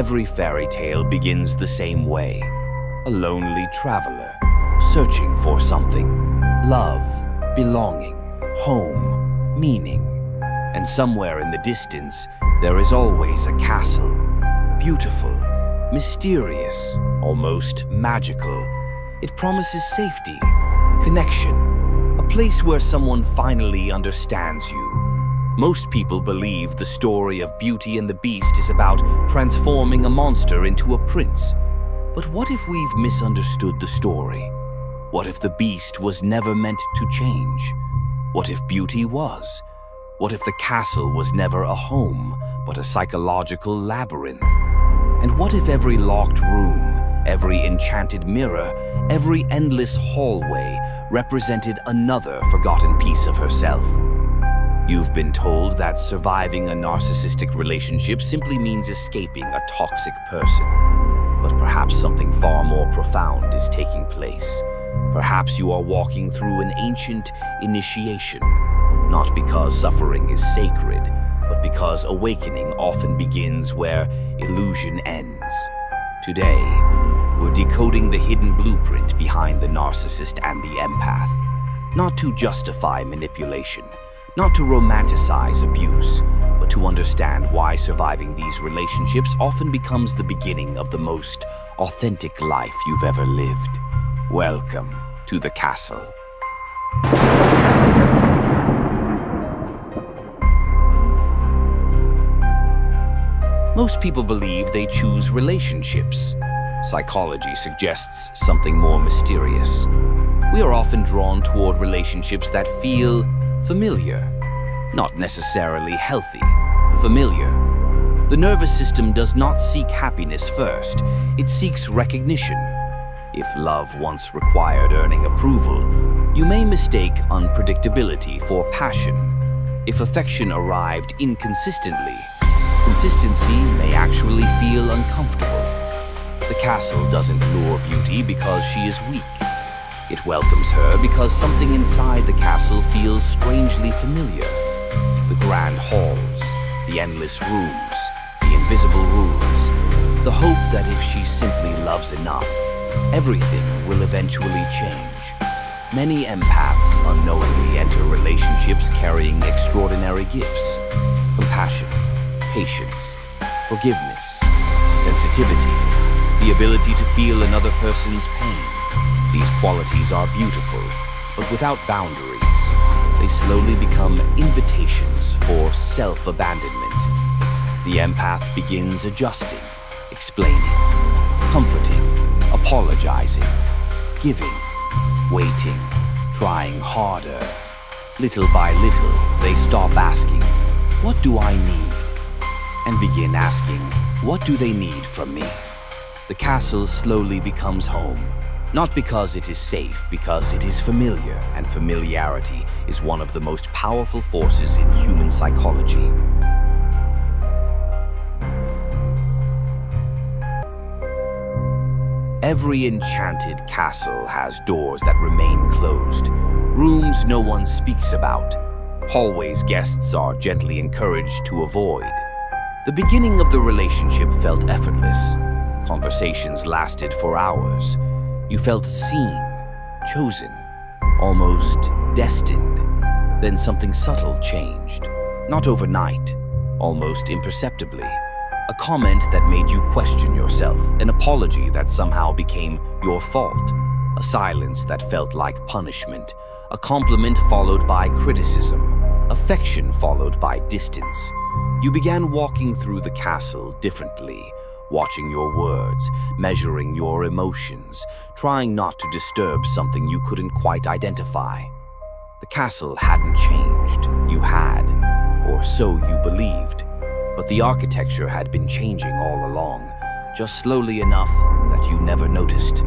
Every fairy tale begins the same way. A lonely traveler, searching for something. Love, belonging, home, meaning. And somewhere in the distance, there is always a castle. Beautiful, mysterious, almost magical. It promises safety, connection, a place where someone finally understands you. Most people believe the story of Beauty and the Beast is about transforming a monster into a prince. But what if we've misunderstood the story? What if the Beast was never meant to change? What if Beauty was? What if the castle was never a home, but a psychological labyrinth? And what if every locked room, every enchanted mirror, every endless hallway represented another forgotten piece of herself? You've been told that surviving a narcissistic relationship simply means escaping a toxic person. But perhaps something far more profound is taking place. Perhaps you are walking through an ancient initiation, not because suffering is sacred, but because awakening often begins where illusion ends. Today, we're decoding the hidden blueprint behind the narcissist and the empath. Not to justify manipulation, not to romanticize abuse, but to understand why surviving these relationships often becomes the beginning of the most authentic life you've ever lived. Welcome to the castle. Most people believe they choose relationships. Psychology suggests something more mysterious. We are often drawn toward relationships that feel familiar, not necessarily healthy, familiar. The nervous system does not seek happiness first, it seeks recognition. If love once required earning approval, you may mistake unpredictability for passion. If affection arrived inconsistently, consistency may actually feel uncomfortable. The castle doesn't lure Beauty because she is weak. It welcomes her because something inside the castle feels strangely familiar. The grand halls, the endless rooms, the invisible rules. The hope that if she simply loves enough, everything will eventually change. Many empaths unknowingly enter relationships carrying extraordinary gifts. Compassion, patience, forgiveness, sensitivity, the ability to feel another person's pain. These qualities are beautiful, but without boundaries. They slowly become invitations for self-abandonment. The empath begins adjusting, explaining, comforting, apologizing, giving, waiting, trying harder. Little by little, they stop asking, "What do I need?" and begin asking, "What do they need from me?" The castle slowly becomes home. Not because it is safe, because it is familiar, and familiarity is one of the most powerful forces in human psychology. Every enchanted castle has doors that remain closed, rooms no one speaks about, hallways guests are gently encouraged to avoid. The beginning of the relationship felt effortless. Conversations lasted for hours. You felt seen, chosen, almost destined. Then something subtle changed. Not overnight, almost imperceptibly. A comment that made you question yourself, an apology that somehow became your fault, a silence that felt like punishment, a compliment followed by criticism, affection followed by distance. You began walking through the castle differently, watching your words, measuring your emotions, trying not to disturb something you couldn't quite identify. The castle hadn't changed, you had, or so you believed. But the architecture had been changing all along, just slowly enough that you never noticed.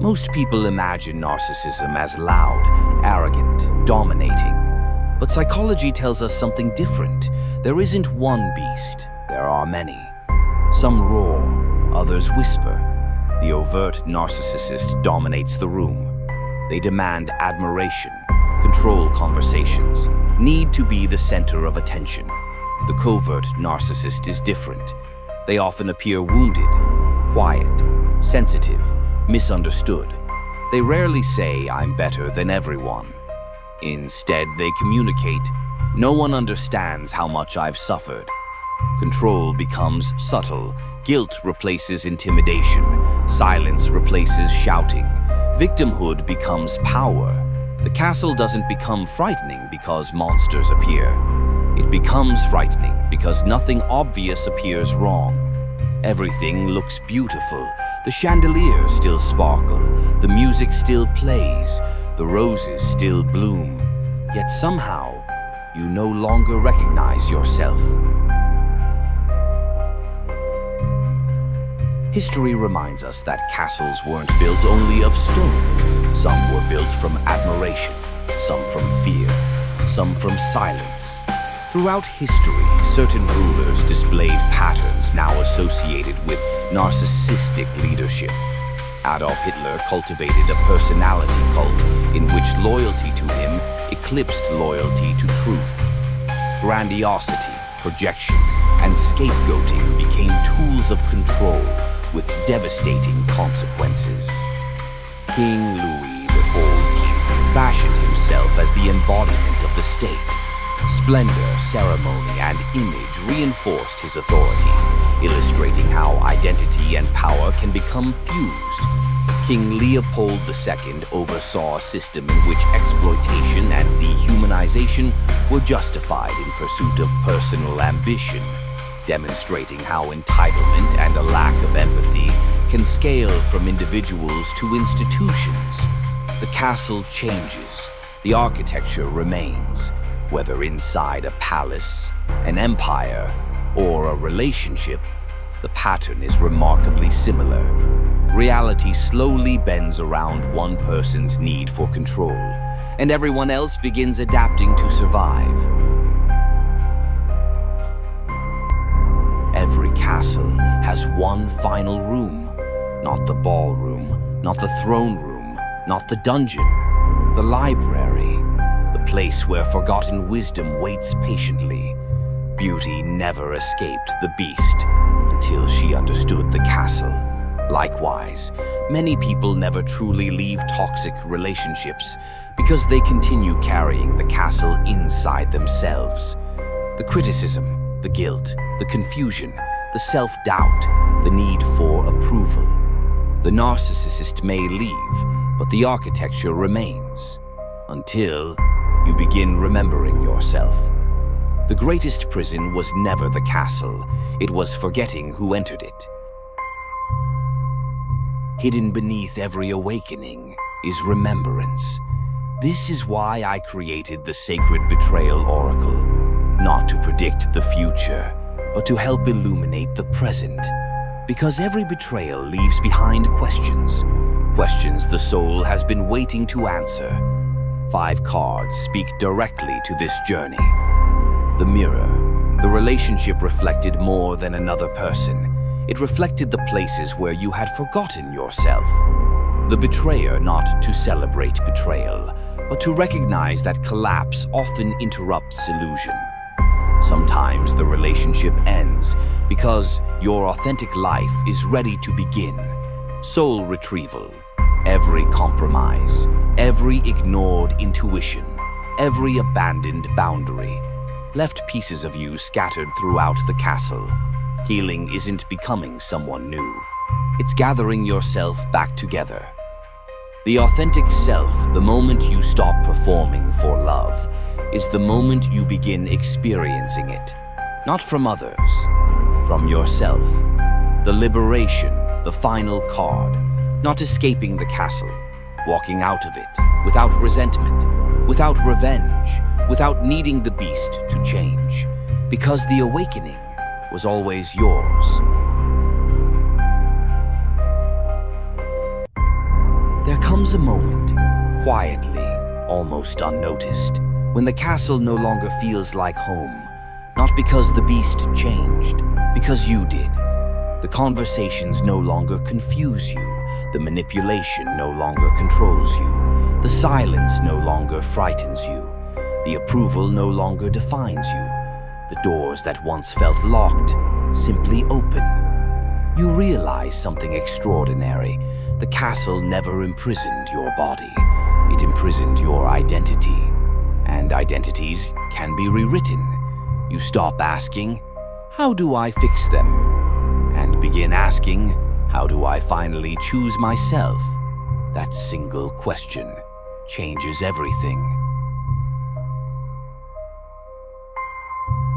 Most people imagine narcissism as loud, arrogant, dominating. But psychology tells us something different. There isn't one beast, there are many. Some roar, others whisper. The overt narcissist dominates the room. They demand admiration, control conversations, need to be the center of attention. The covert narcissist is different. They often appear wounded, quiet, sensitive, misunderstood. They rarely say, "I'm better than everyone." Instead, they communicate, "No one understands how much I've suffered." Control becomes subtle. Guilt replaces intimidation. Silence replaces shouting. Victimhood becomes power. The castle doesn't become frightening because monsters appear. It becomes frightening because nothing obvious appears wrong. Everything looks beautiful. The chandeliers still sparkle. The music still plays. The roses still bloom. Yet somehow, you no longer recognize yourself. History reminds us that castles weren't built only of stone. Some were built from admiration, some from fear, some from silence. Throughout history, certain rulers displayed patterns now associated with narcissistic leadership. Adolf Hitler cultivated a personality cult in which loyalty to him eclipsed loyalty to truth. Grandiosity, projection, and scapegoating became tools of control with devastating consequences. King Louis XIV fashioned himself as the embodiment of the state. Splendor, ceremony, and image reinforced his authority, illustrating how identity and power can become fused. King Leopold II oversaw a system in which exploitation and dehumanization were justified in pursuit of personal ambition, demonstrating how entitlement and a lack of empathy can scale from individuals to institutions. The castle changes, the architecture remains. Whether inside a palace, an empire, or a relationship, the pattern is remarkably similar. Reality slowly bends around one person's need for control, and everyone else begins adapting to survive. Every castle has one final room. Not the ballroom, not the throne room, not the dungeon, the library. The place where forgotten wisdom waits patiently. Beauty never escaped the beast until she understood the castle. Likewise, many people never truly leave toxic relationships because they continue carrying the castle inside themselves. The criticism, the guilt, the confusion, the self-doubt, the need for approval. The narcissist may leave, but the architecture remains until you begin remembering yourself. The greatest prison was never the castle, it was forgetting who entered it. Hidden beneath every awakening is remembrance. This is why I created the sacred Betrayal Oracle, not to predict the future, but to help illuminate the present. Because every betrayal leaves behind questions, questions the soul has been waiting to answer. 5 cards speak directly to this journey. The mirror. The relationship reflected more than another person. It reflected the places where you had forgotten yourself. The betrayer, not to celebrate betrayal, but to recognize that collapse often interrupts illusion. Sometimes the relationship ends because your authentic life is ready to begin. Soul retrieval. Every compromise, every ignored intuition, every abandoned boundary, left pieces of you scattered throughout the castle. Healing isn't becoming someone new. It's gathering yourself back together. The authentic self, the moment you stop performing for love, is the moment you begin experiencing it. Not from others, from yourself. The liberation, the final card. Not escaping the castle, walking out of it, without resentment, without revenge, without needing the beast to change, because the awakening was always yours. There comes a moment, quietly, almost unnoticed, when the castle no longer feels like home, not because the beast changed, because you did. The conversations no longer confuse you. The manipulation no longer controls you. The silence no longer frightens you. The approval no longer defines you. The doors that once felt locked simply open. You realize something extraordinary. The castle never imprisoned your body. It imprisoned your identity. And identities can be rewritten. You stop asking, "How do I fix them?" and begin asking, "How do I finally choose myself?" That single question changes everything.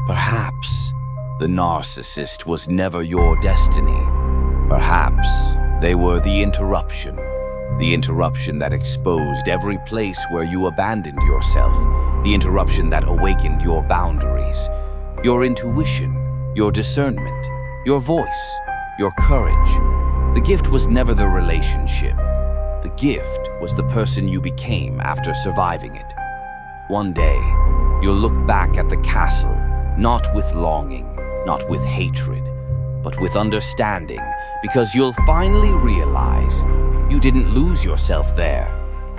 Perhaps the narcissist was never your destiny. Perhaps they were the interruption that exposed every place where you abandoned yourself, the interruption that awakened your boundaries, your intuition, your discernment, your voice, your courage. The gift was never the relationship. The gift was the person you became after surviving it. One day, you'll look back at the castle, not with longing, not with hatred, but with understanding, because you'll finally realize you didn't lose yourself there.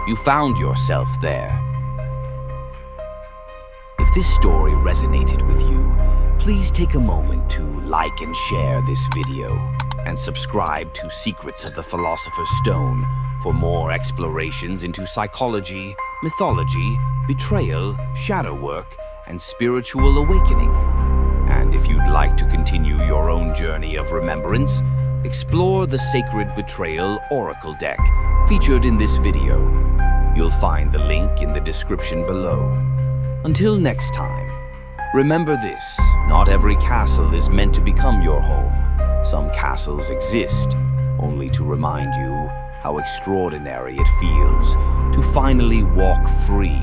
You found yourself there. If this story resonated with you, please take a moment to like and share this video, and subscribe to Secrets of the Philosopher's Stone for more explorations into psychology, mythology, betrayal, shadow work, and spiritual awakening. And if you'd like to continue your own journey of remembrance, explore the Sacred Betrayal Oracle deck featured in this video. You'll find the link in the description below. Until next time, remember this: not every castle is meant to become your home. Some castles exist only to remind you how extraordinary it feels to finally walk free